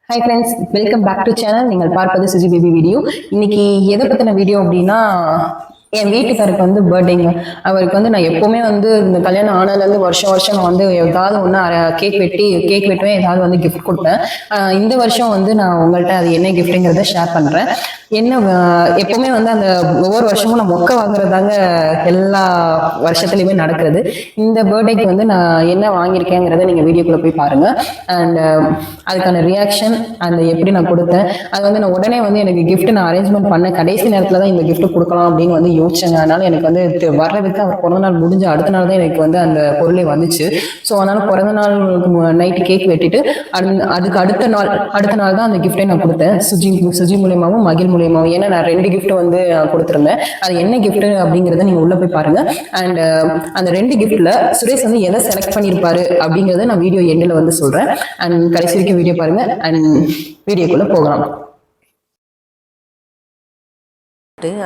Hi friends, welcome back to channel. நீங்கள் பார்ப்பது Suji baby video. இன்னைக்கு எதை பற்றின வீடியோ அப்படின்னா, என் வீட்டுக்காருக்கு வந்து பர்த்டேங்க. அவருக்கு வந்து நான் எப்போவுமே வந்து இந்த கல்யாணம் ஆனதுலேருந்து வருஷம் வருஷம் நான் வந்து ஏதாவது ஒன்று கேக் வெட்டுவேன், ஏதாவது வந்து கிஃப்ட் கொடுப்பேன். இந்த வருஷம் வந்து நான் உங்கள்கிட்ட அது என்ன கிஃப்ட்டுங்கிறத ஷேர் பண்ணுறேன். என்ன எப்பவுமே வந்து அந்த ஒவ்வொரு வருஷமும் நான் மொக்க வாங்குறதாங்க எல்லா வருஷத்துலையுமே நடக்கிறது. இந்த பர்த்டேக்கு வந்து நான் என்ன வாங்கியிருக்கேங்கிறத நீங்கள் வீடியோக்குள்ளே போய் பாருங்கள். அண்ட் அதுக்கான ரியாக்ஷன் அந்த எப்படி நான் கொடுத்தேன், அது வந்து நான் உடனே வந்து எனக்கு கிஃப்ட் நான் அரேஞ்ச்மெண்ட் பண்ண கடைசி நேரத்தில் தான் இந்த கிஃப்ட் கொடுக்கலாம் அப்படின்னு வந்து யோசிச்சேங்க. அதனால எனக்கு வந்து வர்றதுக்கு அவர் பிறந்த நாள் முடிஞ்ச அடுத்த நாள் தான் எனக்கு வந்து அந்த பொருளே வந்துச்சு. ஸோ அதனால பிறந்த நாள் நைட்டு கேக் வெட்டிட்டு அதுக்கு அடுத்த நாள் தான் அந்த கிஃப்டை நான் கொடுத்தேன். சுஜி மூலியமாவும் மகிழ் மூலியமாவும். ஏன்னா நான் 2 கிஃப்ட் வந்து கொடுத்துருந்தேன். அது என்ன கிஃப்ட் அப்படிங்கிறத நீங்க உள்ள போய் பாருங்க. அண்ட் அந்த 2 கிஃப்ட்ல சுரேஷ் வந்து எதை செலக்ட் பண்ணியிருப்பாரு அப்படிங்கிறத நான் வீடியோ எண்டில் வந்து சொல்றேன். அண்ட் கடைசி வரைக்கும் வீடியோ பாருங்க. அண்ட் வீடியோக்குள்ள போகலாம்.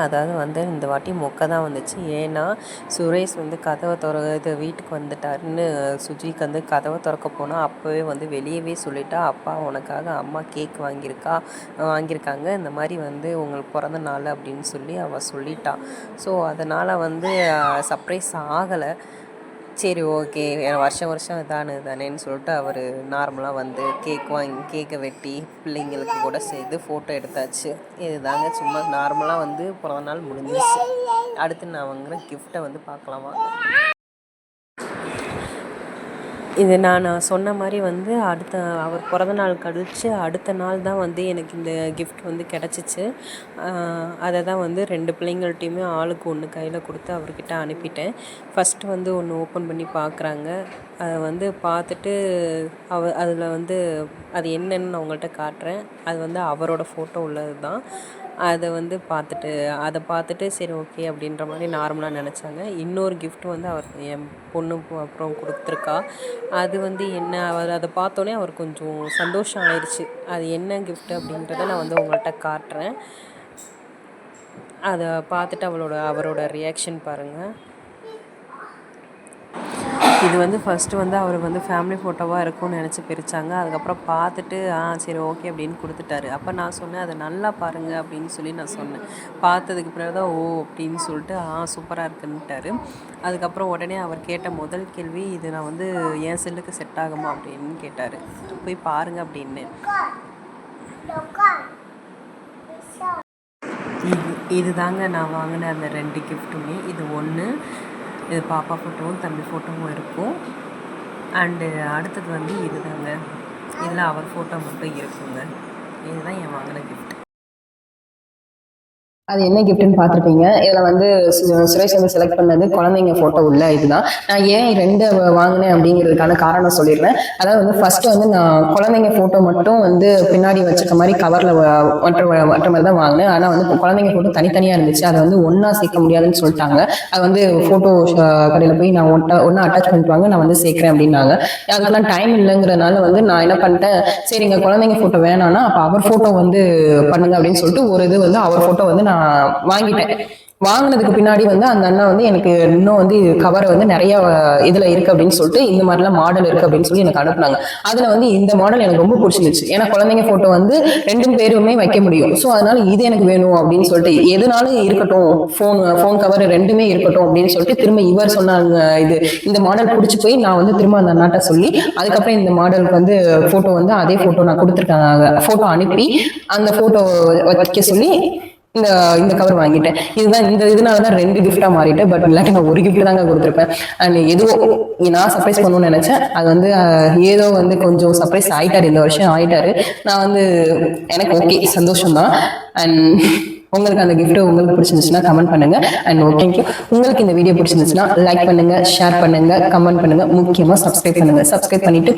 அதாவது வந்து இந்த வாட்டி மொக்க தான் வந்துச்சு. ஏன்னா சுரேஷ் வந்து கதவை இது வீட்டுக்கு வந்துட்டாருன்னு சுஜிக்கு வந்து கதவை திறக்க போனால் அப்போவே வந்து வெளியவே சொல்லிட்டா, அப்பா உனக்காக அம்மா கேக் வாங்கியிருக்காங்க, இந்த மாதிரி வந்து உங்களுக்கு பிறந்த நாள் அப்படின்னு சொல்லி அவள் சொல்லிட்டா. ஸோ அதனால் வந்து சர்ப்ரைஸ் ஆகலை. சரி, ஓகே, வருஷம் தானேன்னு சொல்லிட்டு அவர் நார்மலாக வந்து கேக்கை வெட்டி பிள்ளைங்களுக்கு கூட சேர்த்து ஃபோட்டோ எடுத்தாச்சு. இதுதாங்க சும்மா நார்மலாக வந்து பிறந்த நாள் முடிஞ்சிச்சு. அடுத்து நான் வாங்குகிற கிஃப்ட்டை வந்து பார்க்கலாமா. இது நான் சொன்ன மாதிரி வந்து அவர் பிறந்த நாள் கழித்து அடுத்த நாள் தான் வந்து எனக்கு இந்த கிஃப்ட் வந்து கிடச்சிச்சு. அதை தான் வந்து 2 பிள்ளைங்கள்ட்டையுமே ஆளுக்கு ஒன்று கையில் கொடுத்து அவர்கிட்ட அனுப்பிட்டேன். ஃபஸ்ட்டு வந்து ஒன்று ஓப்பன் பண்ணி பார்க்குறாங்க. அதை வந்து பார்த்துட்டு அதில் வந்து அது என்னன்னு நான் உங்கள்கிட்ட காட்டுறேன். அது வந்து அவரோட ஃபோட்டோ உள்ளது தான். அதை வந்து பார்த்துட்டு சரி, ஓகே அப்படின்ற மாதிரி நார்மலாக நினச்சாங்க. இன்னொரு கிஃப்ட் வந்து அவர் என் பொண்ணு அப்புறம் கொடுத்துருக்கா. அது வந்து என்ன, அவர் அதை பார்த்தோன்னே அவர் கொஞ்சம் சந்தோஷம் ஆயிடுச்சு. அது என்ன கிஃப்ட் அப்படின்றத நான் வந்து உங்கள்கிட்ட காட்டுறேன். அதை பார்த்துட்டு அவரோட ரியாக்ஷன் பாருங்கள். இது வந்து ஃபஸ்ட்டு வந்து அவர் வந்து ஃபேமிலி ஃபோட்டோவாக இருக்கும்னு நினச்சி பிரித்தாங்க. அதுக்கப்புறம் பார்த்துட்டு சரி, ஓகே அப்படின்னு கொடுத்துட்டாரு. அப்போ நான் சொன்னேன், அதை நல்லா பாருங்கள் அப்படின்னு சொல்லி நான் சொன்னேன். பார்த்ததுக்கு பிறகு தான் ஓ அப்படின்னு சொல்லிட்டு சூப்பராக இருக்குன்ட்டாரு. அதுக்கப்புறம் உடனே அவர் கேட்ட முதல் கேள்வி, இது நான் வந்து என் செல்லுக்கு செட் ஆகுமா அப்படின்னு கேட்டார். போய் பாருங்கள் அப்படின்னு. இது தாங்க நான் வாங்கின அந்த 2 கிஃப்ட்டுமே. இது ஒன்று, இது பாப்பா ஃபோட்டோவும் தம்பி ஃபோட்டோவும் இருக்கும். அண்டு அடுத்தது வந்து இது தாங்க, இதில் அவர் ஃபோட்டோ மட்டும் இருக்குங்க. இதுதான் என் வாங்கின கிஃப்ட். அது என்ன கிஃப்ட்னு பார்த்துருப்பீங்க. இதில் வந்து சுரேஷ் வந்து செலக்ட் பண்ணது குழந்தைங்க ஃபோட்டோ உள்ள இதுதான். நான் ஏன் 2 வாங்கினேன் அப்படிங்கிறதுக்கான காரணம் சொல்லிடுறேன். அதாவது வந்து ஃபர்ஸ்ட் வந்து நான் குழந்தைங்க ஃபோட்டோ மட்டும் வந்து பின்னாடி வச்சுக்க மாதிரி கவரில் மற்ற மாதிரி தான் வாங்கினேன். ஆனால் வந்து குழந்தைங்க ஃபோட்டோ தனித்தனியாக இருந்துச்சு. அதை வந்து ஒன்றா சேர்க்க முடியாதுன்னு சொல்லிட்டாங்க. அது வந்து ஃபோட்டோ கடையில் போய் நான் ஒன்றா அட்டாச் பண்ணிட்டு நான் வந்து சேர்க்குறேன் அப்படின்னாங்க. அதுக்கெல்லாம் டைம் இல்லைங்கிறதுனால வந்து நான் என்ன பண்ணிட்டேன், சரிங்க குழந்தைங்க ஃபோட்டோ வேணான்னா அப்போ அவர் ஃபோட்டோ வந்து பண்ணுங்க அப்படின்னு சொல்லிட்டு ஒரு இது வந்து அவர் ஃபோட்டோ வந்து நான் வாங்கிட்டேன். வாங்கினதுக்கு பின்னாடி வந்து அந்த அண்ணா வந்து எனக்கு இன்னும் வந்து கவர் வந்து நிறைய இதுல இருக்கு அப்படின்னு சொல்லிட்டு இந்த மாதிரிலாம் மாடல் இருக்கு அப்படின்னு சொல்லி எனக்கு அனுப்புனாங்க. அதுல வந்து இந்த மாடல் எனக்கு ரொம்ப பிடிச்சிருந்துச்சு. ஏன்னா குழந்தைங்க போட்டோ வந்து 2 பேருமே வைக்க முடியும். ஸோ அதனால இது எனக்கு வேணும் அப்படின்னு சொல்லிட்டு, எதுனாலும் இருக்கட்டும், ஃபோன் கவர் 2மே இருக்கட்டும் அப்படின்னு சொல்லிட்டு திரும்ப இவர் சொன்னாங்க. இந்த மாடல் பிடிச்சி போய் நான் வந்து திரும்ப அந்த அண்ணாட்ட சொல்லி அதுக்கப்புறம் இந்த மாடலுக்கு வந்து போட்டோ வந்து அதே போட்டோ நான் கொடுத்துருக்காங்க. போட்டோ அனுப்பி அந்த போட்டோ வைக்க சொல்லி இந்த கவர் வாங்கிட்டேன். இதனாலதான் 2 கிஃப்டா மாறிட்டேன். பட் இல்லாட்டி நான் ஒரு கிஃப்ட் தாங்க கொடுத்துருப்பேன். அண்ட் ஏதோ நான் சர்ப்ரைஸ் பண்ணணும்னு நினைச்சேன். அது வந்து ஏதோ வந்து கொஞ்சம் சர்ப்ரைஸ் ஆயிட்டாரு, இந்த வருஷம் ஆயிட்டாரு. நான் வந்து எனக்கு ஓகே, சந்தோஷம் தான். அண்ட் உங்களுக்கு அந்த கிஃப்ட் உங்களுக்கு பிடிச்சிருந்துச்சுன்னா கமெண்ட் பண்ணுங்க. அண்ட் ஓகே, உங்களுக்கு இந்த வீடியோ பிடிச்சிருந்துச்சுன்னா லைக் பண்ணுங்க, ஷேர் பண்ணுங்க, கமெண்ட் பண்ணுங்க, முக்கியமா சப்ஸ்கிரைப் பண்ணுங்க. சப்ஸ்கிரைப் பண்ணிட்டு